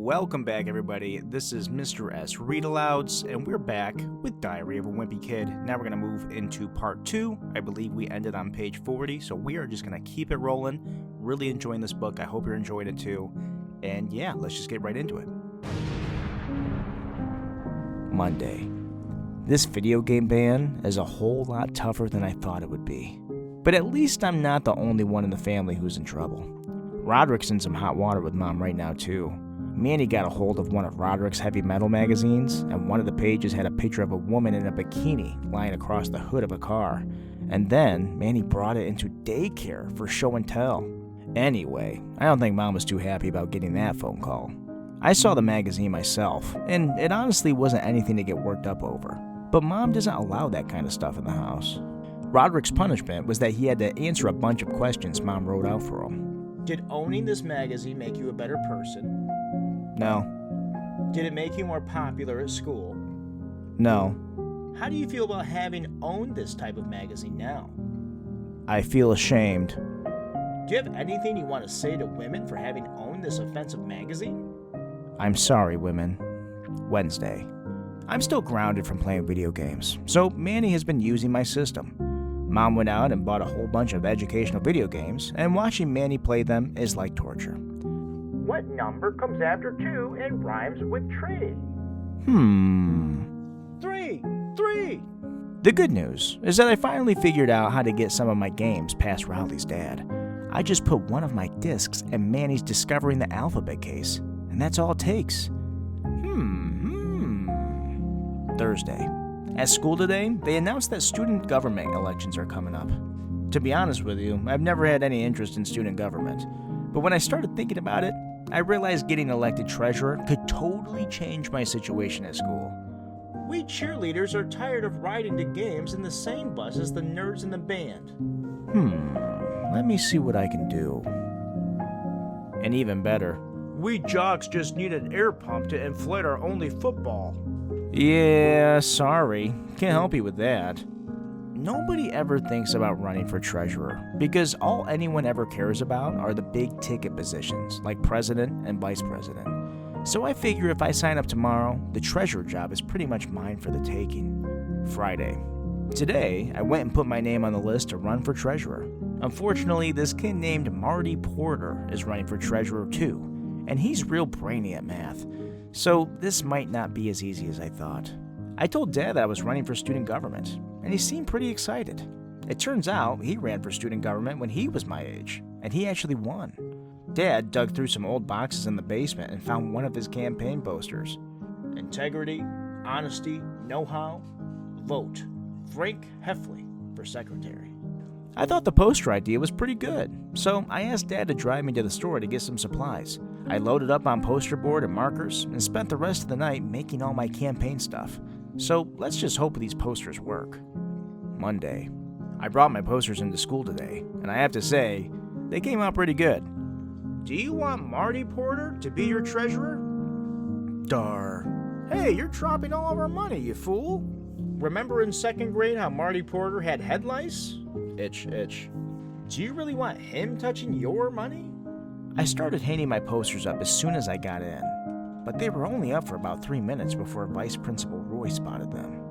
Welcome back, everybody. This is Mr. S Read-Alouds, and we're back with Diary of a Wimpy Kid. Now we're going to move into part 2. I believe we ended on page 40, so we are just going to keep it rolling. Really enjoying this book. I hope you're enjoying it too. And yeah, let's just get right into it. Monday. This video game ban is a whole lot tougher than I thought it would be. But at least I'm not the only one in the family who's in trouble. Roderick's in some hot water with Mom right now too. Manny got a hold of one of Roderick's heavy metal magazines, and one of the pages had a picture of a woman in a bikini lying across the hood of a car. And then Manny brought it into daycare for show and tell. Anyway, I don't think Mom was too happy about getting that phone call. I saw the magazine myself, and it honestly wasn't anything to get worked up over. But Mom doesn't allow that kind of stuff in the house. Roderick's punishment was that he had to answer a bunch of questions Mom wrote out for him. Did owning this magazine make you a better person? No. Did it make you more popular at school? No. How do you feel about having owned this type of magazine now? I feel ashamed. Do you have anything you want to say to women for having owned this offensive magazine? I'm sorry, women. Wednesday. I'm still grounded from playing video games, so Manny has been using my system. Mom went out and bought a whole bunch of educational video games, and watching Manny play them is like torture. What number comes after 2 and rhymes with tree? 3. The good news is that I finally figured out how to get some of my games past Rowley's dad. I just put one of my discs in Manny's Discovering the Alphabet case, and that's all it takes. Thursday. At school today, they announced that student government elections are coming up. To be honest with you, I've never had any interest in student government, but when I started thinking about it, I realized getting elected treasurer could totally change my situation at school. We cheerleaders are tired of riding to games in the same bus as the nerds in the band. Let me see what I can do. And even better, we jocks just need an air pump to inflate our only football. Yeah, sorry. Can't help you with that. Nobody ever thinks about running for treasurer because all anyone ever cares about are the big ticket positions like president and vice president. So I figure if I sign up tomorrow, the treasurer job is pretty much mine for the taking. Friday. Today, I went and put my name on the list to run for treasurer. Unfortunately, this kid named Marty Porter is running for treasurer too, and he's real brainy at math. So this might not be as easy as I thought. I told Dad that I was running for student government, and he seemed pretty excited. It turns out he ran for student government when he was my age, and he actually won. Dad dug through some old boxes in the basement and found one of his campaign posters. Integrity, honesty, know-how, vote. Greg Heffley for secretary. I thought the poster idea was pretty good, so I asked Dad to drive me to the store to get some supplies. I loaded up on poster board and markers and spent the rest of the night making all my campaign stuff. So let's just hope these posters work. Monday. I brought my posters into school today, and I have to say, they came out pretty good. Do you want Marty Porter to be your treasurer? Dar. Hey, you're dropping all of our money, you fool. Remember in 2nd grade how Marty Porter had head lice? Itch. Do you really want him touching your money? I started hanging my posters up as soon as I got in, but they were only up for about 3 minutes before Vice Principal Roy spotted them.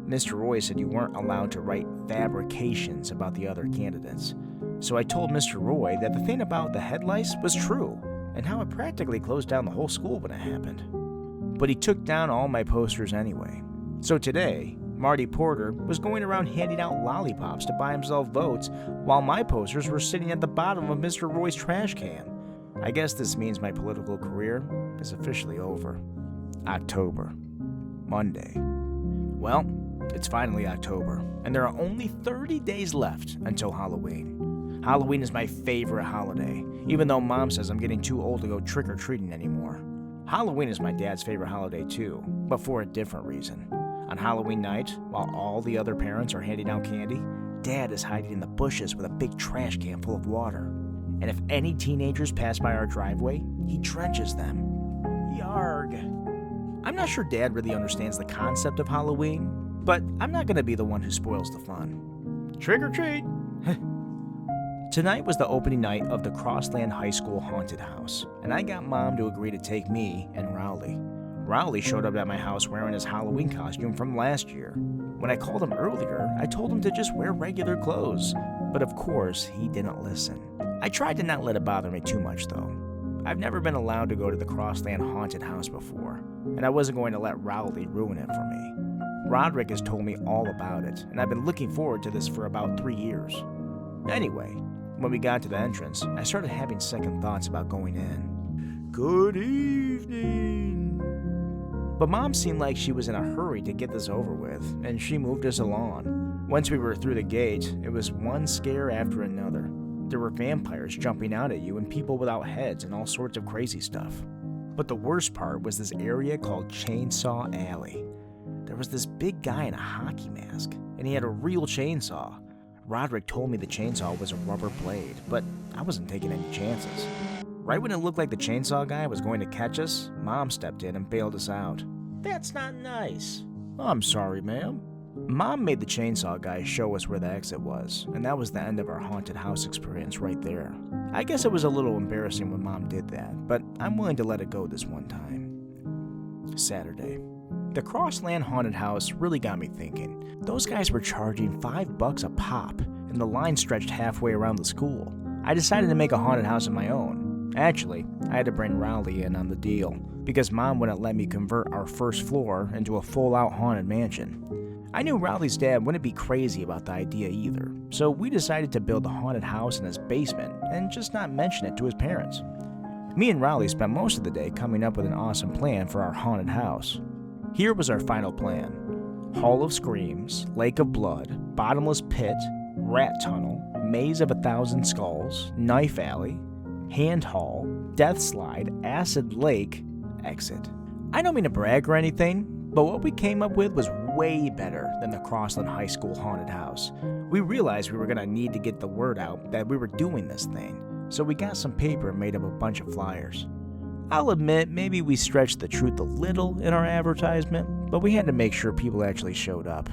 Mr. Roy said you weren't allowed to write fabrications about the other candidates, so I told Mr. Roy that the thing about the head lice was true, and how it practically closed down the whole school when it happened. But he took down all my posters anyway. So today, Marty Porter was going around handing out lollipops to buy himself votes while my posters were sitting at the bottom of Mr. Roy's trash can. I guess this means my political career is officially over. October. Monday. Well, it's finally October, and there are only 30 days left until Halloween. Halloween is my favorite holiday, even though Mom says I'm getting too old to go trick-or-treating anymore. Halloween is my dad's favorite holiday too, but for a different reason. On Halloween night, while all the other parents are handing out candy, Dad is hiding in the bushes with a big trash can full of water. And if any teenagers pass by our driveway, he drenches them. Yarg. I'm not sure Dad really understands the concept of Halloween, but I'm not going to be the one who spoils the fun. Trick or treat! Tonight was the opening night of the Crossland High School Haunted House, and I got Mom to agree to take me and Rowley. Rowley showed up at my house wearing his Halloween costume from last year. When I called him earlier, I told him to just wear regular clothes, but of course, he didn't listen. I tried to not let it bother me too much though. I've never been allowed to go to the Crossland Haunted House before, and I wasn't going to let Rowley ruin it for me. Roderick has told me all about it, and I've been looking forward to this for about 3 years. Anyway, when we got to the entrance, I started having second thoughts about going in. Good evening. But Mom seemed like she was in a hurry to get this over with, and she moved us along. Once we were through the gate, it was one scare after another. There were vampires jumping out at you and people without heads and all sorts of crazy stuff. But the worst part was this area called Chainsaw Alley. There was this big guy in a hockey mask, and he had a real chainsaw. Roderick told me the chainsaw was a rubber blade, but I wasn't taking any chances. Right when it looked like the chainsaw guy was going to catch us, Mom stepped in and bailed us out. That's not nice. I'm sorry, ma'am. Mom made the chainsaw guy show us where the exit was, and that was the end of our haunted house experience right there. I guess it was a little embarrassing when Mom did that, but I'm willing to let it go this one time. Saturday. The Crossland Haunted House really got me thinking. Those guys were charging $5 a pop, and the line stretched halfway around the school. I decided to make a haunted house of my own. Actually, I had to bring Rowley in on the deal, because Mom wouldn't let me convert our first floor into a full-out haunted mansion. I knew Rowley's dad wouldn't be crazy about the idea either, so we decided to build a haunted house in his basement and just not mention it to his parents. Me and Rowley spent most of the day coming up with an awesome plan for our haunted house. Here was our final plan. Hall of Screams, Lake of Blood, Bottomless Pit, Rat Tunnel, Maze of 1,000 Skulls, Knife Alley, Hand Hall, Death Slide, Acid Lake, Exit. I don't mean to brag or anything, but what we came up with was way better than the Crossland High School Haunted House. We realized we were going to need to get the word out that we were doing this thing, so we got some paper and made up a bunch of flyers. I'll admit, maybe we stretched the truth a little in our advertisement, but we had to make sure people actually showed up.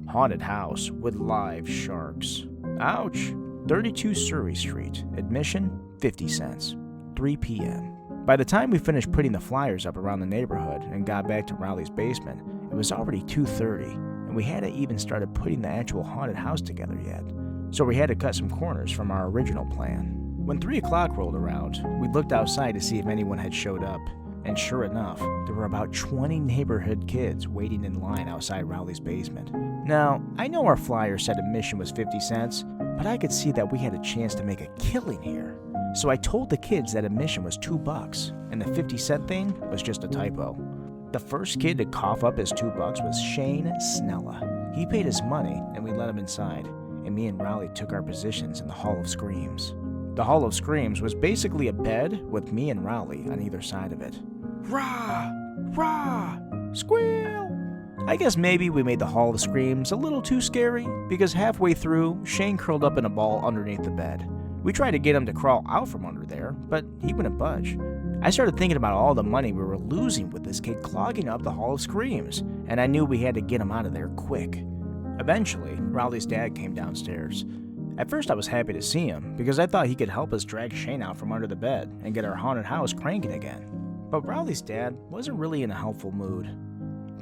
Haunted house with live sharks. Ouch. 32 Surrey Street. Admission, 50 cents. 3 p.m. By the time we finished putting the flyers up around the neighborhood and got back to Rowley's basement, it was already 2:30, and we hadn't even started putting the actual haunted house together yet. So we had to cut some corners from our original plan. When 3 o'clock rolled around, we looked outside to see if anyone had showed up, and sure enough, there were about 20 neighborhood kids waiting in line outside Rowley's basement. Now, I know our flyer said admission was 50 cents, but I could see that we had a chance to make a killing here. So I told the kids that admission was $2, and the 50-cent thing was just a typo. The first kid to cough up his $2 was Shane Snella. He paid his money, and we let him inside, and me and Rowley took our positions in the Hall of Screams. The Hall of Screams was basically a bed with me and Rowley on either side of it. Rah! Rah! Squeal! I guess maybe we made the Hall of Screams a little too scary, because halfway through, Shane curled up in a ball underneath the bed. We tried to get him to crawl out from under there, but he wouldn't budge. I started thinking about all the money we were losing with this kid clogging up the Hall of Screams, and I knew we had to get him out of there quick. Eventually, Rowley's dad came downstairs. At first I was happy to see him, because I thought he could help us drag Shane out from under the bed and get our haunted house cranking again. But Rowley's dad wasn't really in a helpful mood.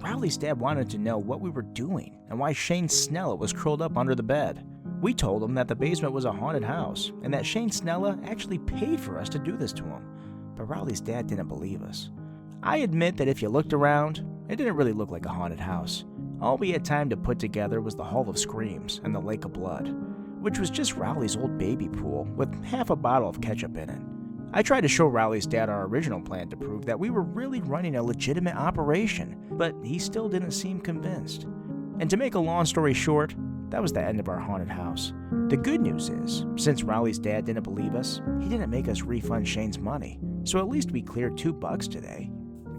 Rowley's dad wanted to know what we were doing and why Shane Snella was curled up under the bed. We told him that the basement was a haunted house and that Shane Snella actually paid for us to do this to him. But Rowley's dad didn't believe us. I admit that if you looked around, it didn't really look like a haunted house. All we had time to put together was the Hall of Screams and the Lake of Blood, which was just Rowley's old baby pool with half a bottle of ketchup in it. I tried to show Rowley's dad our original plan to prove that we were really running a legitimate operation, but he still didn't seem convinced. And to make a long story short, that was the end of our haunted house. The good news is, since Rowley's dad didn't believe us, he didn't make us refund Shane's money, so at least we cleared $2 today.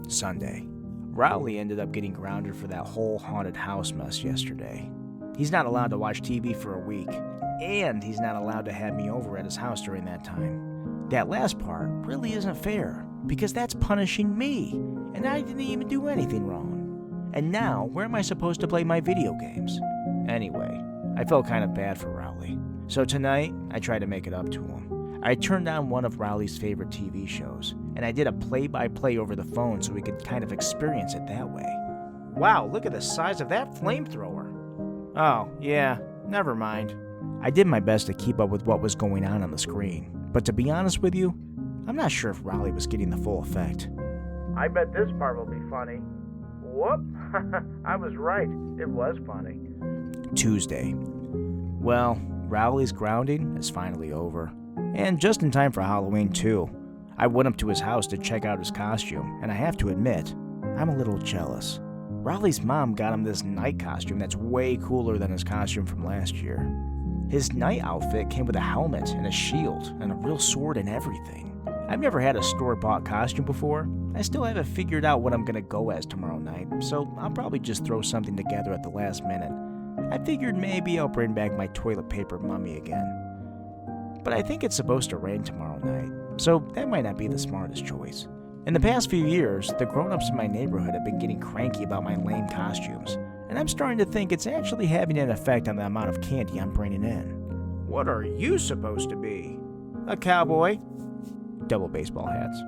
Sunday. Rowley ended up getting grounded for that whole haunted house mess yesterday. He's not allowed to watch TV for a week, and he's not allowed to have me over at his house during that time. That last part really isn't fair, because that's punishing me, and I didn't even do anything wrong. And now, where am I supposed to play my video games? Anyway, I felt kind of bad for Rowley. So tonight, I tried to make it up to him. I turned on one of Rowley's favorite TV shows, and I did a play-by-play over the phone so we could kind of experience it that way. Wow, look at the size of that flamethrower. Oh, yeah, never mind. I did my best to keep up with what was going on the screen, but to be honest with you, I'm not sure if Rowley was getting the full effect. I bet this part will be funny. Whoop, I was right, it was funny. Tuesday. Well, Rowley's grounding is finally over, and just in time for Halloween too. I went up to his house to check out his costume, and I have to admit, I'm a little jealous. Rowley's mom got him this night costume that's way cooler than his costume from last year. His night outfit came with a helmet and a shield and a real sword and everything. I've never had a store-bought costume before. I still haven't figured out what I'm going to go as tomorrow night, so I'll probably just throw something together at the last minute. I figured maybe I'll bring back my toilet paper mummy again. But I think it's supposed to rain tomorrow night, so that might not be the smartest choice. In the past few years, the grown-ups in my neighborhood have been getting cranky about my lame costumes, and I'm starting to think it's actually having an effect on the amount of candy I'm bringing in. What are you supposed to be? A cowboy? Double baseball hats.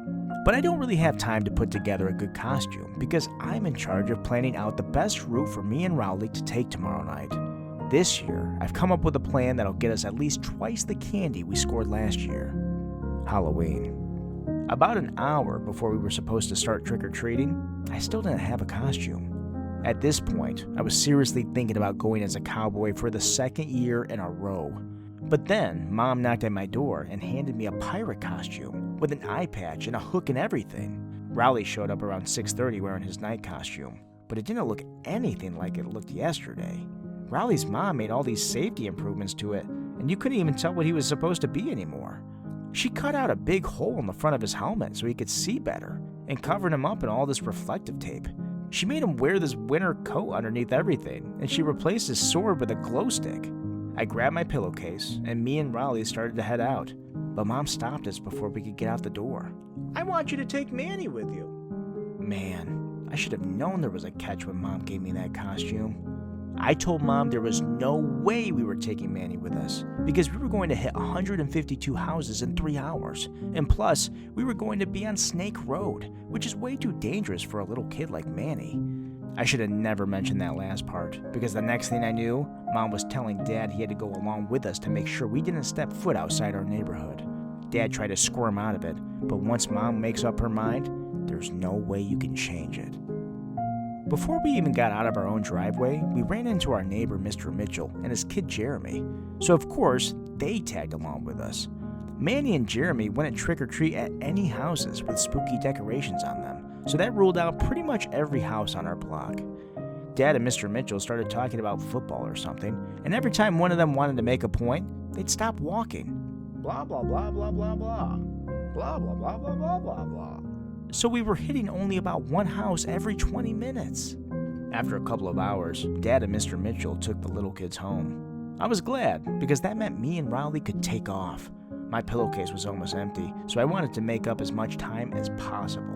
But I don't really have time to put together a good costume because I'm in charge of planning out the best route for me and Rowley to take tomorrow night. This year, I've come up with a plan that'll get us at least twice the candy we scored last year. Halloween. About an hour before we were supposed to start trick-or-treating, I still didn't have a costume. At this point, I was seriously thinking about going as a cowboy for the second year in a row. But then, Mom knocked at my door and handed me a pirate costume with an eye patch and a hook and everything. Rowley showed up around 6:30 wearing his night costume, but it didn't look anything like it looked yesterday. Rowley's mom made all these safety improvements to it, and you couldn't even tell what he was supposed to be anymore. She cut out a big hole in the front of his helmet so he could see better, and covered him up in all this reflective tape. She made him wear this winter coat underneath everything, and she replaced his sword with a glow stick. I grabbed my pillowcase, and me and Rowley started to head out, but Mom stopped us before we could get out the door. I want you to take Manny with you. Man, I should have known there was a catch when Mom gave me that costume. I told Mom there was no way we were taking Manny with us, because we were going to hit 152 houses in 3 hours, and plus, we were going to be on Snake Road, which is way too dangerous for a little kid like Manny. I should have never mentioned that last part, because the next thing I knew, Mom was telling Dad he had to go along with us to make sure we didn't step foot outside our neighborhood. Dad tried to squirm out of it, but once Mom makes up her mind, there's no way you can change it. Before we even got out of our own driveway, we ran into our neighbor Mr. Mitchell and his kid Jeremy, so of course, they tagged along with us. Manny and Jeremy wouldn't trick-or-treat at any houses with spooky decorations on them, so that ruled out pretty much every house on our block. Dad and Mr. Mitchell started talking about football or something, and every time one of them wanted to make a point, they'd stop walking. Blah, blah, blah, blah, blah, blah. Blah, blah, blah, blah, blah, blah, blah. So we were hitting only about one house every 20 minutes. After a couple of hours, Dad and Mr. Mitchell took the little kids home. I was glad, because that meant me and Rowley could take off. My pillowcase was almost empty, so I wanted to make up as much time as possible.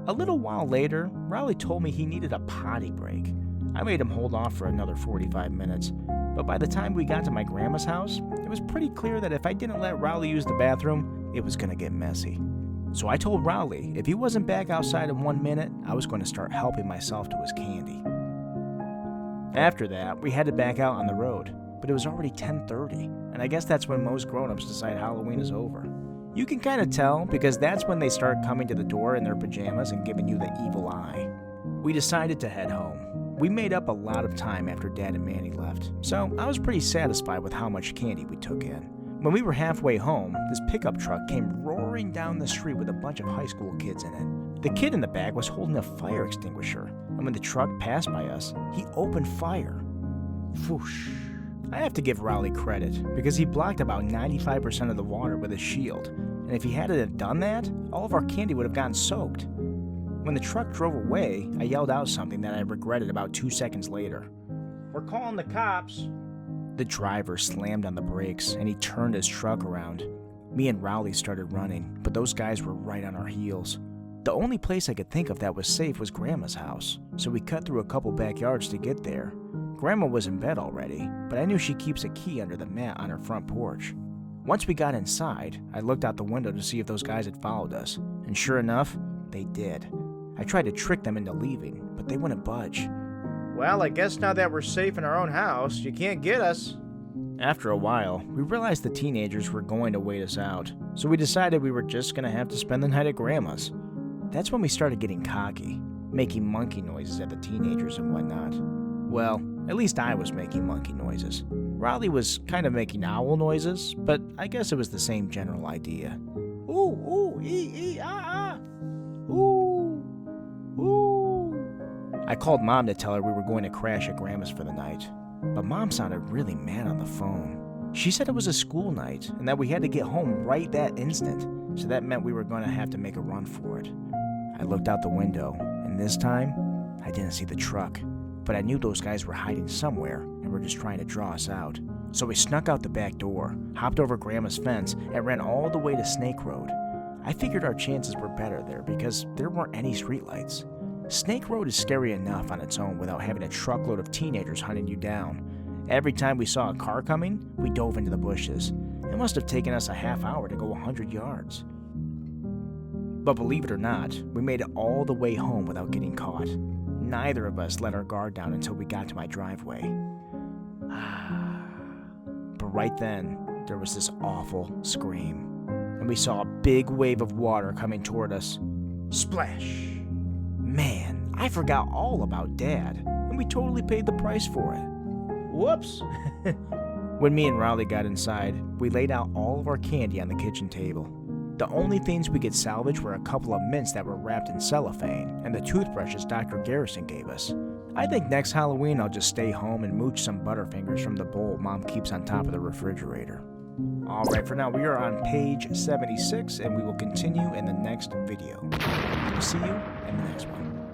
A little while later, Rowley told me he needed a potty break. I made him hold off for another 45 minutes, but by the time we got to my grandma's house, it was pretty clear that if I didn't let Rowley use the bathroom, it was going to get messy. So I told Rowley if he wasn't back outside in 1 minute, I was going to start helping myself to his candy. After that, we headed back out on the road, but it was already 10:30, and I guess that's when most grown-ups decide Halloween is over. You can kind of tell because that's when they start coming to the door in their pajamas and giving you the evil eye. We decided to head home. We made up a lot of time after Dad and Manny left, so I was pretty satisfied with how much candy we took in. When we were halfway home, this pickup truck came roaring down the street with a bunch of high school kids in it. The kid in the back was holding a fire extinguisher, and when the truck passed by us, he opened fire. Whoosh. I have to give Rowley credit, because he blocked about 95% of the water with his shield, and if he hadn't done that, all of our candy would have gotten soaked. When the truck drove away, I yelled out something that I regretted about 2 seconds later. We're calling the cops. The driver slammed on the brakes, and he turned his truck around. Me and Rowley started running, but those guys were right on our heels. The only place I could think of that was safe was Grandma's house, so we cut through a couple backyards to get there. Grandma was in bed already, but I knew she keeps a key under the mat on her front porch. Once we got inside, I looked out the window to see if those guys had followed us, and sure enough, they did. I tried to trick them into leaving, but they wouldn't budge. Well, I guess now that we're safe in our own house, you can't get us. After a while, we realized the teenagers were going to wait us out, so we decided we were just going to have to spend the night at Grandma's. That's when we started getting cocky, making monkey noises at the teenagers and whatnot. Well, at least I was making monkey noises. Rowley was kind of making owl noises, but I guess it was the same general idea. Ooh, ooh, ee, ah, ah. Ooh, ooh. I called Mom to tell her we were going to crash at Grandma's for the night, but Mom sounded really mad on the phone. She said it was a school night and that we had to get home right that instant, so that meant we were going to have to make a run for it. I looked out the window, and this time, I didn't see the truck, but I knew those guys were hiding somewhere and were just trying to draw us out. So we snuck out the back door, hopped over Grandma's fence, and ran all the way to Snake Road. I figured our chances were better there because there weren't any streetlights. Snake Road is scary enough on its own without having a truckload of teenagers hunting you down. Every time we saw a car coming, we dove into the bushes. It must have taken us a half hour to go 100 yards. But believe it or not, we made it all the way home without getting caught. Neither of us let our guard down until we got to my driveway. But right then, there was this awful scream, and we saw a big wave of water coming toward us. Splash! Man, I forgot all about Dad, and we totally paid the price for it. Whoops! When me and Rowley got inside, we laid out all of our candy on the kitchen table. The only things we could salvage were a couple of mints that were wrapped in cellophane and the toothbrushes Dr. Garrison gave us. I think next Halloween I'll just stay home and mooch some Butterfingers from the bowl Mom keeps on top of the refrigerator. Alright, for now we are on page 76 and we will continue in the next video. We'll see you in the next one.